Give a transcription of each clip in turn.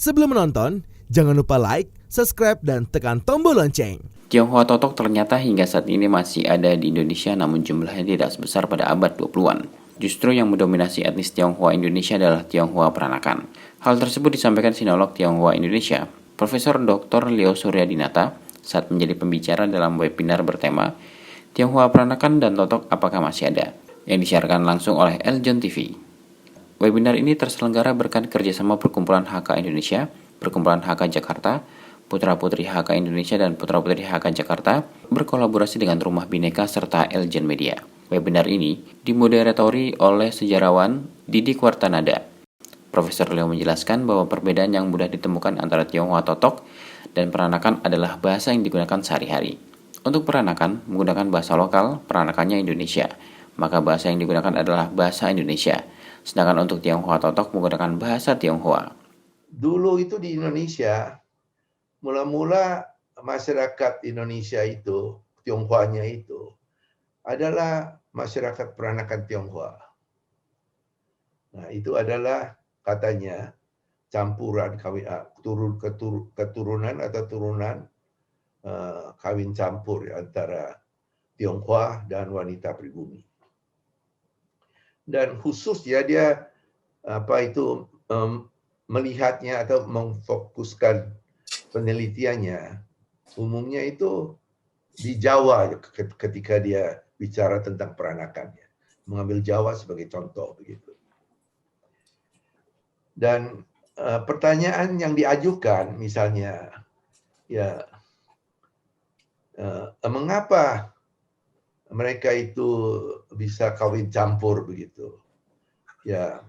Sebelum menonton, jangan lupa like, subscribe, dan tekan tombol lonceng. Tionghoa Totok ternyata hingga saat ini masih ada di Indonesia, namun jumlahnya tidak sebesar pada abad 20-an. Justru yang mendominasi etnis Tionghoa Indonesia adalah Tionghoa Peranakan. Hal tersebut disampaikan sinolog Tionghoa Indonesia, Profesor Dr. Leo Suryadinata, saat menjadi pembicara dalam webinar bertema Tionghoa Peranakan dan Totok Apakah Masih Ada, yang disiarkan langsung oleh Eljon TV. Webinar ini terselenggara berkat kerjasama Perkumpulan HK Indonesia, Perkumpulan HK Jakarta, Putra-Putri HK Indonesia, dan Putra-Putri HK Jakarta berkolaborasi dengan Rumah Bhinneka serta Eljen Media. Webinar ini dimoderatori oleh sejarawan Didi Kwartanada. Profesor Leo menjelaskan bahwa perbedaan yang mudah ditemukan antara Tionghoa Totok dan Peranakan adalah bahasa yang digunakan sehari-hari. Untuk Peranakan menggunakan bahasa lokal, peranakannya Indonesia, maka bahasa yang digunakan adalah bahasa Indonesia. Sedangkan untuk Tionghoa Totok menggunakan bahasa Tionghoa. Dulu itu di Indonesia, mula-mula masyarakat Indonesia itu, Tionghoanya itu, adalah masyarakat peranakan Tionghoa. Nah, itu adalah katanya campuran keturunan atau turunan kawin campur antara Tionghoa dan wanita pribumi. Dan khusus ya dia melihatnya atau memfokuskan penelitiannya umumnya itu di Jawa ketika dia bicara tentang peranakannya, mengambil Jawa sebagai contoh begitu. Dan pertanyaan yang diajukan misalnya ya mengapa mereka itu bisa kawin campur begitu. Ya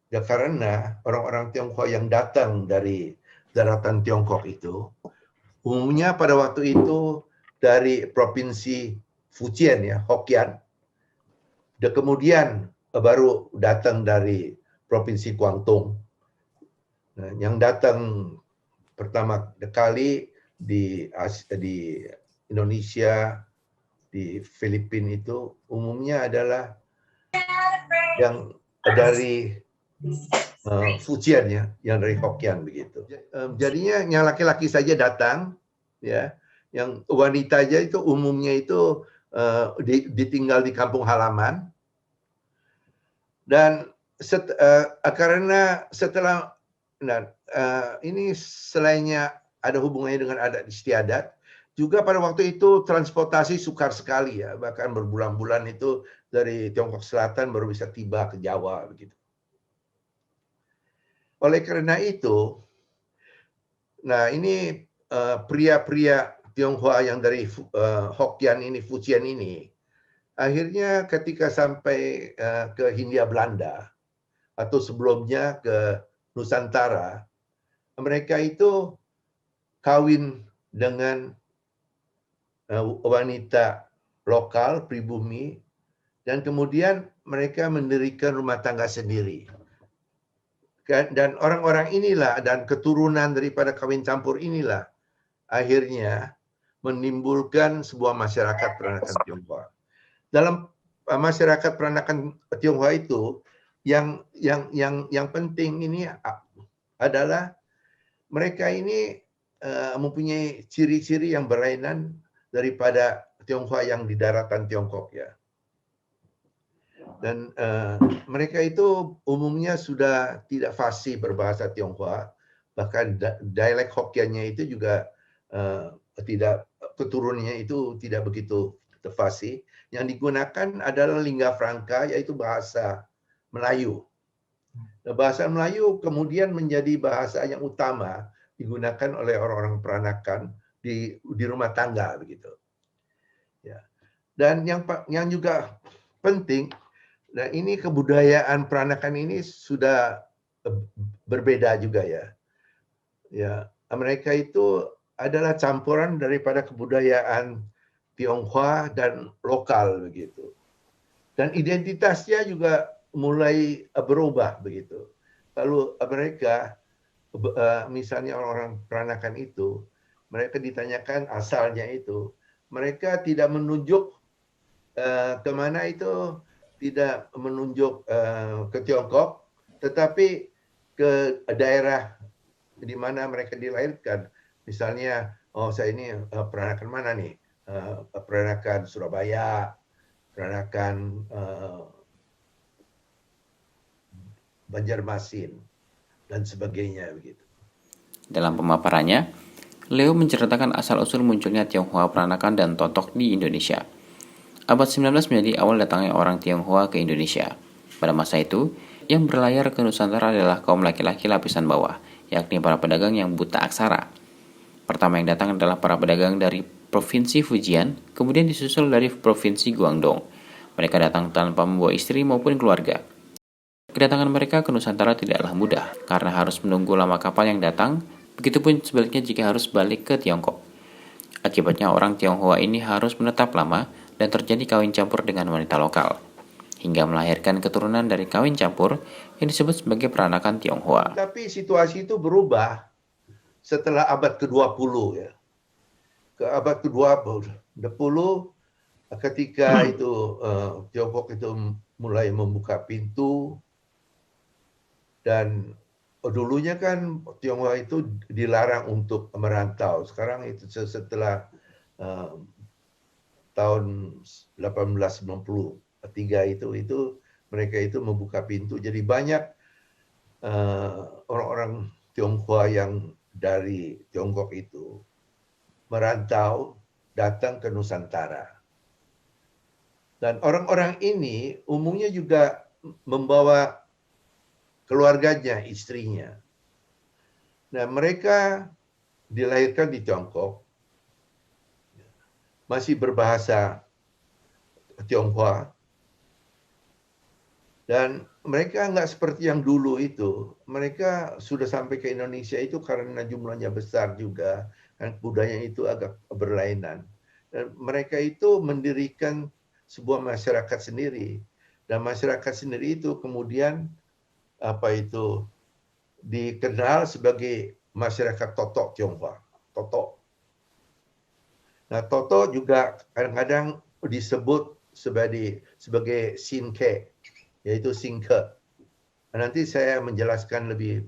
karena orang-orang Tionghoa yang datang dari daratan Tiongkok itu umumnya pada waktu itu dari provinsi Fujian ya, Hokkien. Dan kemudian baru datang dari provinsi Guangdong. Nah, yang datang pertama kali di Indonesia, di Filipina itu umumnya adalah yang dari Fujian ya, yang dari Hokkien begitu. Jadinya yang laki-laki saja datang, ya, yang wanita aja itu umumnya itu ditinggal di kampung halaman. Dan karena setelah ini selainnya ada hubungannya dengan adat istiadat, juga pada waktu itu transportasi sukar sekali ya, bahkan berbulan-bulan itu dari Tiongkok Selatan baru bisa tiba ke Jawa begitu. Oleh karena itu, nah ini pria-pria Tionghoa yang dari Hokkien ini, Fujian ini, akhirnya ketika sampai ke Hindia Belanda atau sebelumnya ke Nusantara, mereka itu kawin dengan wanita lokal, pribumi, dan kemudian mereka mendirikan rumah tangga sendiri. Dan orang-orang inilah dan keturunan daripada kawin campur inilah akhirnya menimbulkan sebuah masyarakat peranakan Tionghoa. Dalam masyarakat peranakan Tionghoa itu yang penting ini adalah mereka ini mempunyai ciri-ciri yang berlainan daripada Tionghoa yang di daratan Tiongkok ya. Dan mereka itu umumnya sudah tidak fasih berbahasa Tionghoa, bahkan dialek Hokkiannya itu juga keturunannya itu tidak begitu fasih. Yang digunakan adalah lingga franca, yaitu bahasa Melayu. Nah, bahasa Melayu kemudian menjadi bahasa yang utama digunakan oleh orang-orang peranakan di rumah tangga begitu. Ya. Dan yang juga penting, nah ini kebudayaan peranakan ini sudah berbeda juga ya. Ya, mereka itu adalah campuran daripada kebudayaan Tionghoa dan lokal begitu. Dan identitasnya juga mulai berubah begitu. Lalu mereka misalnya orang-orang peranakan itu, mereka ditanyakan asalnya itu, mereka tidak menunjuk kemana itu, tidak menunjuk ke Tiongkok, tetapi ke daerah di mana mereka dilahirkan. Misalnya, oh saya ini peranakan mana nih? Peranakan Surabaya, peranakan Banjarmasin, dan sebagainya begitu. Dalam pemaparannya, Leo menceritakan asal-usul munculnya Tionghoa peranakan dan totok di Indonesia. Abad 19 menjadi awal datangnya orang Tionghoa ke Indonesia. Pada masa itu, yang berlayar ke Nusantara adalah kaum laki-laki lapisan bawah, yakni para pedagang yang buta aksara. Pertama yang datang adalah para pedagang dari Provinsi Fujian, kemudian disusul dari Provinsi Guangdong. Mereka datang tanpa membawa istri maupun keluarga. Kedatangan mereka ke Nusantara tidaklah mudah, karena harus menunggu lama kapal yang datang, begitupun sebaliknya jika harus balik ke Tiongkok. Akibatnya orang Tionghoa ini harus menetap lama dan terjadi kawin campur dengan wanita lokal, hingga melahirkan keturunan dari kawin campur yang disebut sebagai peranakan Tionghoa. Tapi situasi itu berubah setelah abad ke-20 ya. Ke abad ke-20 ketika itu Tiongkok itu mulai membuka pintu, dan dulunya kan Tionghoa itu dilarang untuk merantau. Sekarang itu setelah tahun 1893 itu mereka itu membuka pintu. Jadi banyak orang-orang Tionghoa yang dari Tiongkok itu merantau datang ke Nusantara. Dan orang-orang ini umumnya juga membawa keluarganya, istrinya. Nah, mereka dilahirkan di Tiongkok, masih berbahasa Tionghoa, dan mereka nggak seperti yang dulu itu. Mereka sudah sampai ke Indonesia itu karena jumlahnya besar juga, dan budayanya itu agak berlainan. Dan mereka itu mendirikan sebuah masyarakat sendiri, dan masyarakat sendiri itu kemudian dikenal sebagai masyarakat Totok Tionghoa. Totok. Nah, Totok juga kadang-kadang disebut sebagai Sinke, yaitu Singke. Nah, nanti saya menjelaskan lebih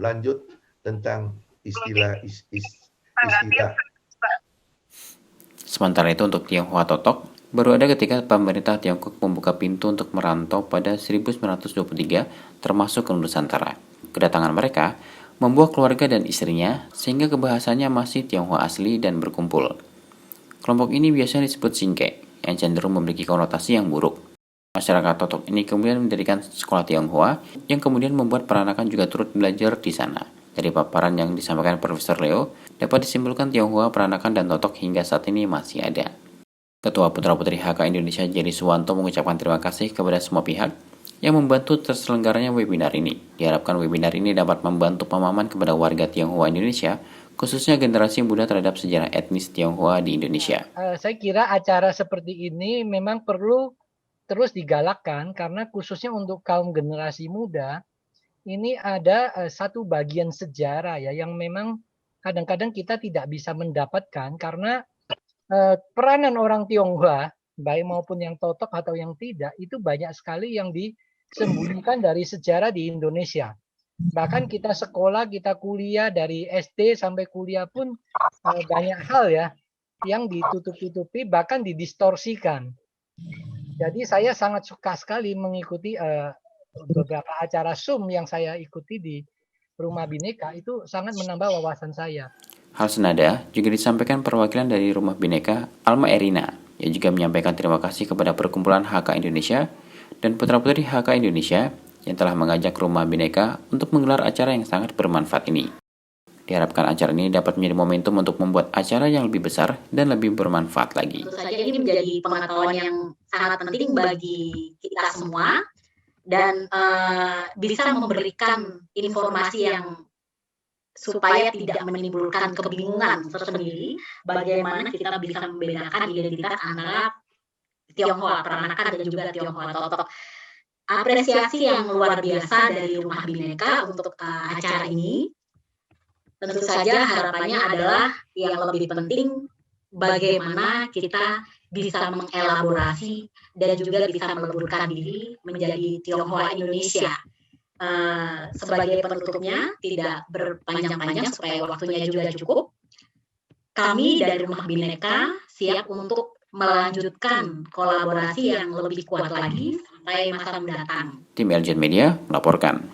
lanjut tentang istilah. Sementara itu untuk Tionghoa Totok, baru ada ketika pemerintah Tiongkok membuka pintu untuk merantau pada 1923 termasuk ke Nusantara. Kedatangan mereka membawa keluarga dan istrinya sehingga kebahasannya masih Tionghoa asli dan berkumpul. Kelompok ini biasanya disebut Singke, yang cenderung memiliki konotasi yang buruk. Masyarakat Totok ini kemudian mendirikan sekolah Tionghoa yang kemudian membuat peranakan juga turut belajar di sana. Dari paparan yang disampaikan Profesor Leo, dapat disimpulkan Tionghoa peranakan dan Totok hingga saat ini masih ada. Ketua Putra-Putri HK Indonesia Jerry Suwanto mengucapkan terima kasih kepada semua pihak yang membantu terselenggaranya webinar ini. Diharapkan webinar ini dapat membantu pemahaman kepada warga Tionghoa Indonesia, khususnya generasi muda terhadap sejarah etnis Tionghoa di Indonesia. Saya kira acara seperti ini memang perlu terus digalakkan karena khususnya untuk kaum generasi muda, ini ada satu bagian sejarah ya yang memang kadang-kadang kita tidak bisa mendapatkan karena peranan orang Tionghoa, baik maupun yang Totok atau yang tidak, itu banyak sekali yang disembunyikan dari sejarah di Indonesia. Bahkan kita sekolah, kita kuliah dari SD sampai kuliah pun banyak hal ya yang ditutup-tutupi, bahkan didistorsikan. Jadi saya sangat suka sekali mengikuti beberapa acara Zoom yang saya ikuti di Rumah Bhinneka, itu sangat menambah wawasan saya. Hal senada juga disampaikan perwakilan dari Rumah Bhinneka, Alma Erina, yang juga menyampaikan terima kasih kepada Perkumpulan HK Indonesia dan Putra-Putri HK Indonesia yang telah mengajak Rumah Bhinneka untuk menggelar acara yang sangat bermanfaat ini. Diharapkan acara ini dapat menjadi momentum untuk membuat acara yang lebih besar dan lebih bermanfaat lagi. Tentu saja ini menjadi pengetahuan yang sangat penting bagi kita semua dan bisa memberikan informasi yang supaya tidak menimbulkan kebingungan tersendiri bagaimana kita bisa membedakan identitas antara Tionghoa peranakan dan juga Tionghoa Totok. Apresiasi yang luar biasa dari Rumah Bhinneka untuk acara ini. Tentu saja harapannya adalah yang lebih penting bagaimana kita bisa mengelaborasi dan juga bisa meleburkan diri menjadi Tionghoa Indonesia. sebagai penutupnya, tidak berpanjang-panjang supaya waktunya juga cukup, kami dari Rumah Bhinneka siap untuk melanjutkan kolaborasi yang lebih kuat lagi sampai masa mendatang. Tim Eljen Media melaporkan.